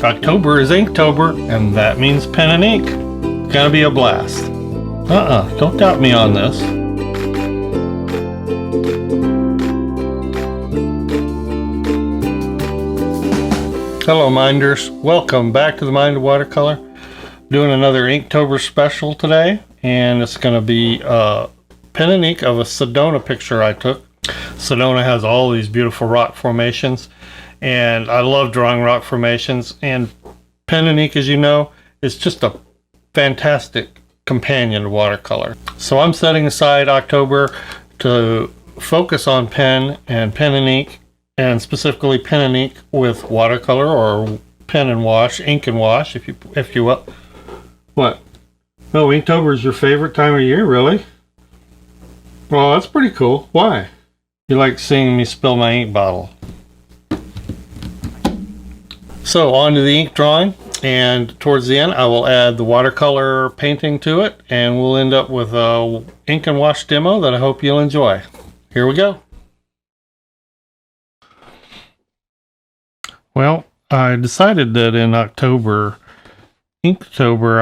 October is Inktober, and that means pen and ink. It's gonna be a blast. Don't doubt me on this. Hello Minders, welcome back to the Mind of Watercolor. Doing another Inktober special today, and it's gonna be pen and ink of a Sedona picture I took. Sedona has all these beautiful rock formations, and I love drawing rock formations, and pen and ink, as you know, is just a fantastic companion to watercolor. So I'm setting aside October to focus on pen and ink, and specifically pen and ink with watercolor, or pen and wash, ink and wash, if you will. What? Oh, Inktober is your favorite time of year, really? Well, that's pretty cool. Why? You like seeing me spill my ink bottle. So on to the ink drawing, and towards the end I will add the watercolor painting to it, and we'll end up with a ink and wash demo that I hope you'll enjoy. Here we go. Well, I decided that in Inktober,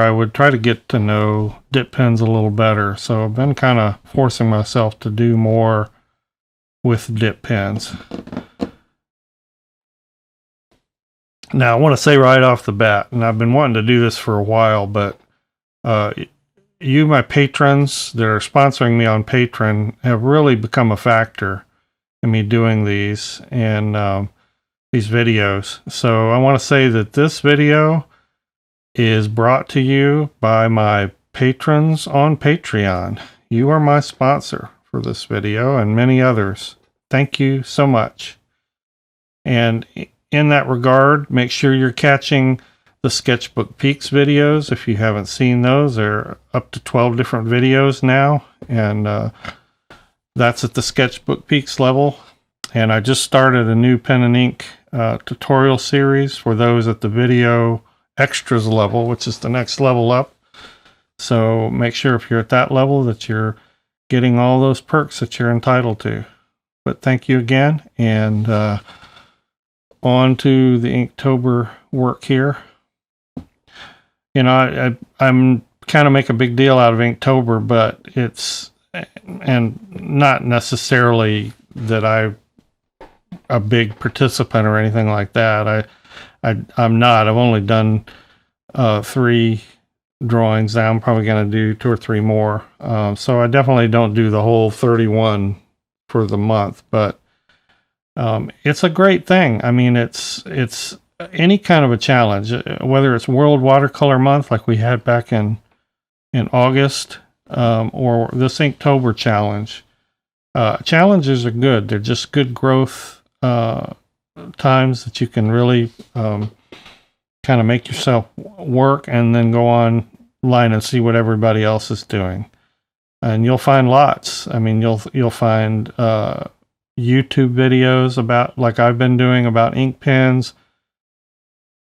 I would try to get to know dip pens a little better, so I've been kind of forcing myself to do more with dip pens. Now, I want to say right off the bat, and I've been wanting to do this for a while, but you, my patrons that are sponsoring me on Patreon, have really become a factor in me doing these and these videos. So I want to say that this video is brought to you by my patrons on Patreon. You are my sponsor for this video and many others. Thank you so much. And in that regard, make sure you're catching the Sketchbook Peaks videos. If you haven't seen those, there are up to 12 different videos now, and that's at the Sketchbook Peaks level. And I just started a new pen and ink tutorial series for those at the video extras level, which is the next level up. So make sure if you're at that level that you're getting all those perks that you're entitled to. But thank you again, and on to the Inktober work here. You know, I'm kind of make a big deal out of Inktober, but it's, and not necessarily that I'm a big participant or anything like that. I'm not. I've only done 3 drawings. Now I'm probably going to do 2 or 3 more. So I definitely don't do the whole 31 for the month, but it's a great thing. I mean, it's any kind of a challenge, whether it's World Watercolor Month like we had back in August, or this Inktober challenge. Challenges are good. They're just good growth times that you can really kind of make yourself work and then go online and see what everybody else is doing. And you'll find lots. I mean, you'll find YouTube videos about, like I've been doing, about ink pens.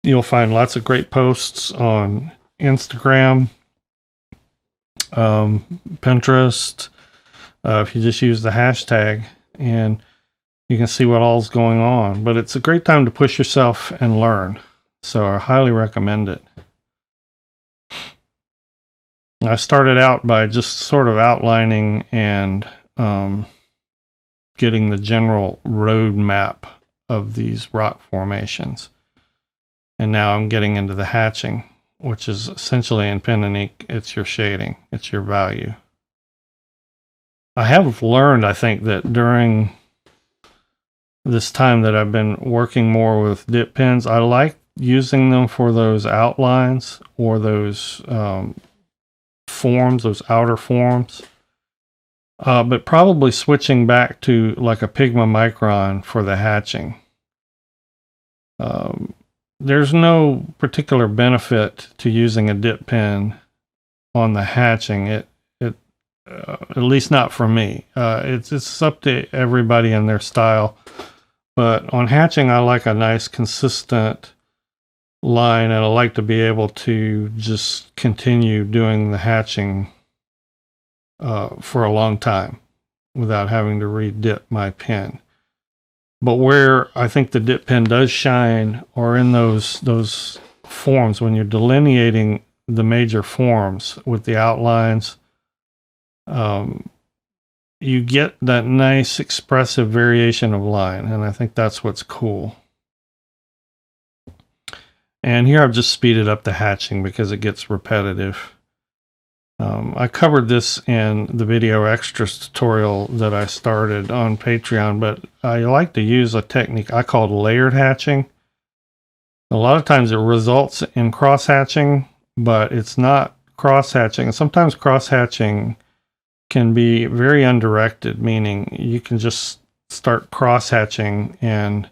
You'll find lots of great posts on Instagram, Pinterest, if you just use the hashtag, and you can see what all's going on. But it's a great time to push yourself and learn. So I highly recommend it. I started out by just sort of outlining and getting the general road map of these rock formations. And now I'm getting into the hatching, which is essentially in pen and ink, it's your shading, it's your value. I have learned, I think, that during this time that I've been working more with dip pens, I like using them for those outlines or those forms, those outer forms. But probably switching back to like a Pigma Micron for the hatching. There's no particular benefit to using a dip pen on the hatching. At least not for me. It's up to everybody and their style. But on hatching, I like a nice consistent line, and I like to be able to just continue doing the hatching for a long time without having to re-dip my pen. But where I think the dip pen does shine are in those forms, when you're delineating the major forms with the outlines, you get that nice expressive variation of line, and I think that's what's cool. And here I've just speeded up the hatching because it gets repetitive. I covered this in the video extras tutorial that I started on Patreon, but I like to use a technique I call layered hatching. A lot of times it results in cross hatching, but it's not cross hatching. And sometimes cross hatching can be very undirected, meaning you can just start cross hatching and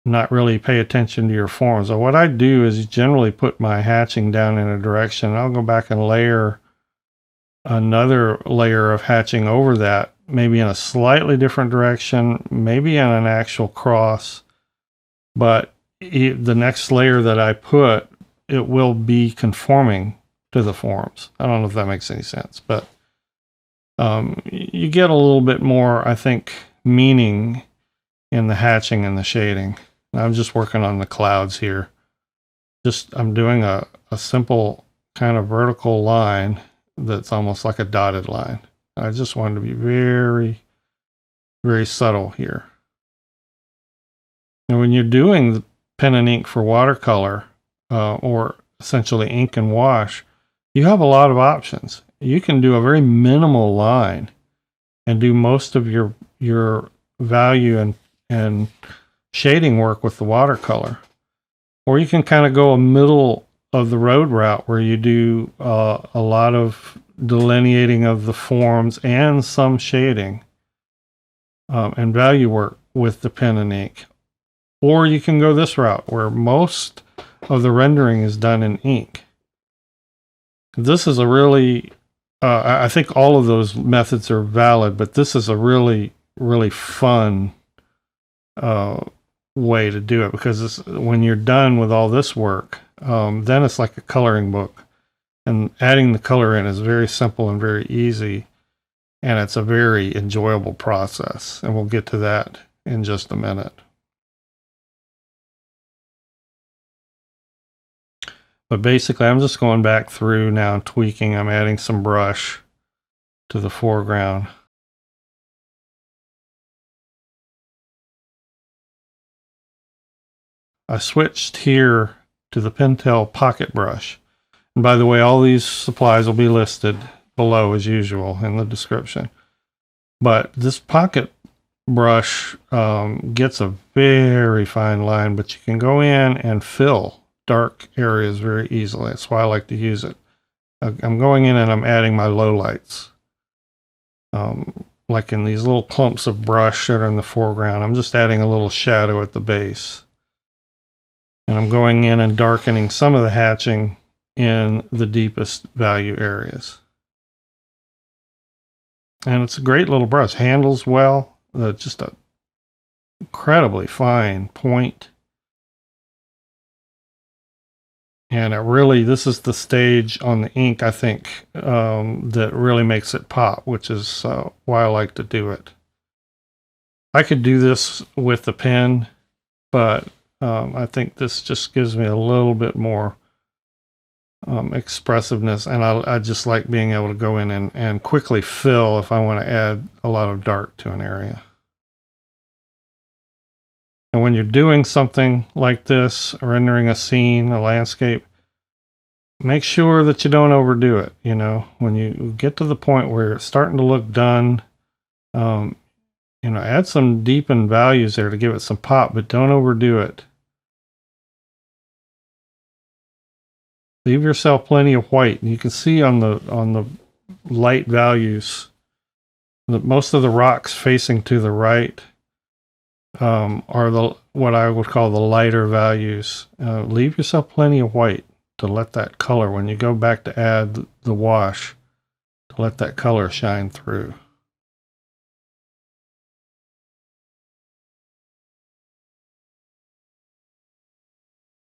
not really pay attention to your forms. So what I do is generally put my hatching down in a direction. I'll go back and layer another layer of hatching over that, maybe in a slightly different direction, maybe in an actual cross, but the next layer that I put, it will be conforming to the forms. I don't know if that makes any sense, but you get a little bit more, I think, meaning in the hatching and the shading. I'm just working on the clouds here. I'm doing a simple kind of vertical line that's almost like a dotted line. I just wanted to be very, very subtle here. And when you're doing the pen and ink for watercolor, or essentially ink and wash, you have a lot of options. You can do a very minimal line and do most of your value and shading work with the watercolor. Or you can kind of go a middle of the road route where you do a lot of delineating of the forms and some shading and value work with the pen and ink. Or you can go this route where most of the rendering is done in ink. This is a really, I think all of those methods are valid, but this is a really, really fun way to do it, because when you're done with all this work, then it's like a coloring book, and adding the color in is very simple and very easy, and it's a very enjoyable process, and we'll get to that in just a minute. But basically, I'm just going back through now and tweaking. I'm adding some brush to the foreground. I switched here to the Pentel pocket brush. And by the way, all these supplies will be listed below as usual in the description. But this pocket brush gets a very fine line, but you can go in and fill dark areas very easily. That's why I like to use it. I'm going in and I'm adding my lowlights. Like in these little clumps of brush that are in the foreground, I'm just adding a little shadow at the base. And I'm going in and darkening some of the hatching in the deepest value areas. And it's a great little brush. Handles well. Just a incredibly fine point. And this is the stage on the ink, I think, that really makes it pop, which is why I like to do it. I could do this with the pen, but I think this just gives me a little bit more expressiveness, and I just like being able to go in and quickly fill if I want to add a lot of dark to an area. And when you're doing something like this, rendering a scene, a landscape, make sure that you don't overdo it. You know, when you get to the point where it's starting to look done, add some deepened values there to give it some pop, but don't overdo it. Leave yourself plenty of white. You can see on the light values that most of the rocks facing to the right are what I would call the lighter values. Leave yourself plenty of white to let that color, when you go back to add the wash, to let that color shine through.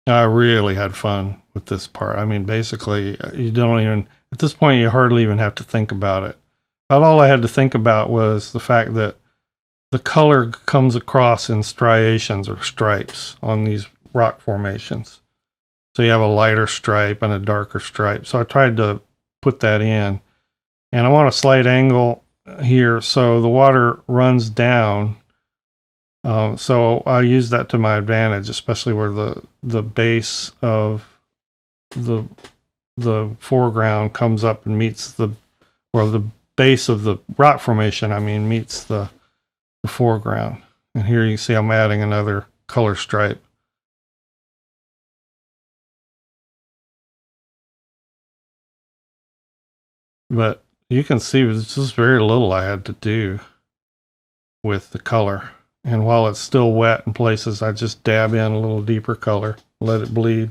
I really had fun with this part. I mean, basically, you don't even, at this point, you hardly even have to think about it. About all I had to think about was the fact that the color comes across in striations or stripes on these rock formations. So you have a lighter stripe and a darker stripe. So I tried to put that in. And I want a slight angle here so the water runs down. So I use that to my advantage, especially where the base of the foreground comes up and meets the base of the rock formation, I mean, meets the foreground. And here you see I'm adding another color stripe. But you can see there's just very little I had to do with the color. And while it's still wet in places, I just dab in a little deeper color, let it bleed.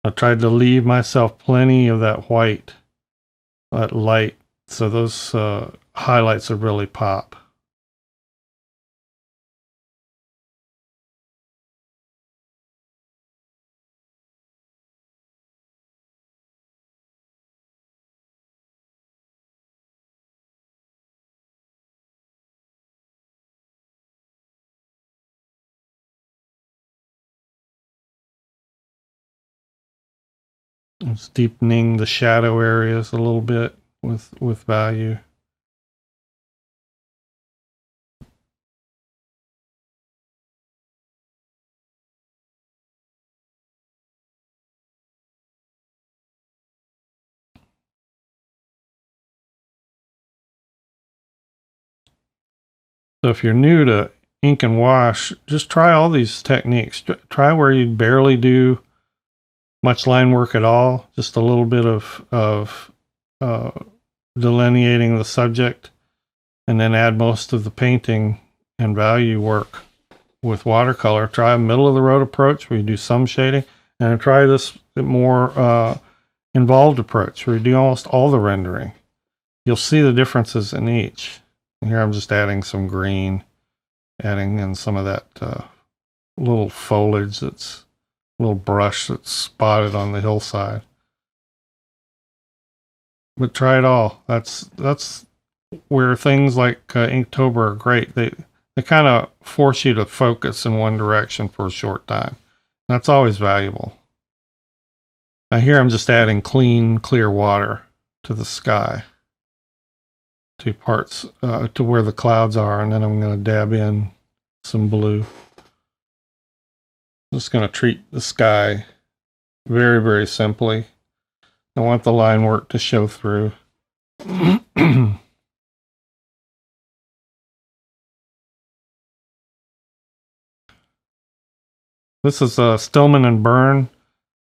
I tried to leave myself plenty of that white, that light, so those highlights would really pop. It's deepening the shadow areas a little bit with value. So if you're new to ink and wash, just try all these techniques. Try where you barely do much line work at all, just a little bit of delineating the subject, and then add most of the painting and value work with watercolor. Try a middle of the road approach where you do some shading, and try this more involved approach where you do almost all the rendering. You'll see the differences in each. And here I'm just adding some green, adding in some of that little foliage that's little brush that's spotted on the hillside. But try it all. That's where things like Inktober are great. They kind of force you to focus in one direction for a short time. That's always valuable. Now here I'm just adding clean, clear water to the sky, to parts, to where the clouds are, and then I'm going to dab in some blue. I'm just going to treat the sky very, very simply. I want the line work to show through. This is a Stillman and Burn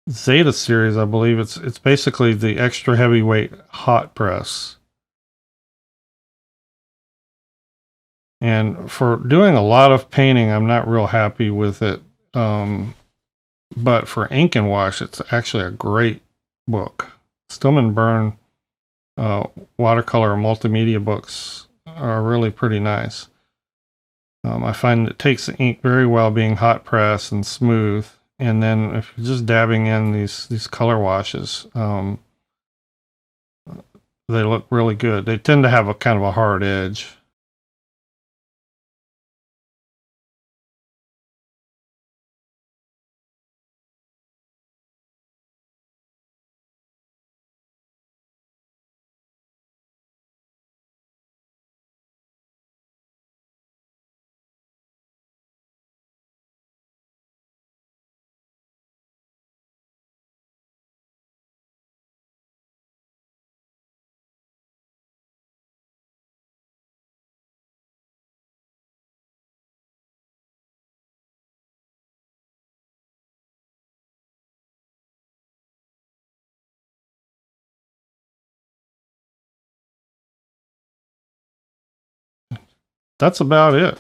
Zeta series, I believe. It's basically the extra heavyweight hot press. And for doing a lot of painting, I'm not real happy with it. But for ink and wash, it's actually a great book. Stillman Burn watercolor multimedia books are really pretty nice. I find it takes the ink very well being hot press and smooth. And then if you're just dabbing in these color washes, they look really good. They tend to have a kind of a hard edge. That's about it.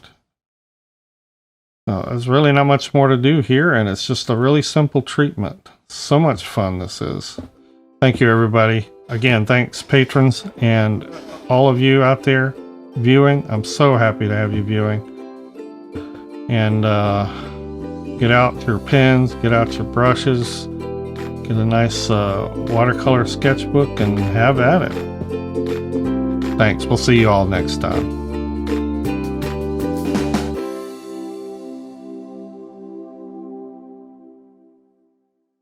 There's really not much more to do here, and it's just a really simple treatment. So much fun this is. Thank you, everybody. Again, thanks, patrons, and all of you out there viewing. I'm so happy to have you viewing. And get out your pens, get out your brushes, get a nice watercolor sketchbook, and have at it. Thanks. We'll see you all next time.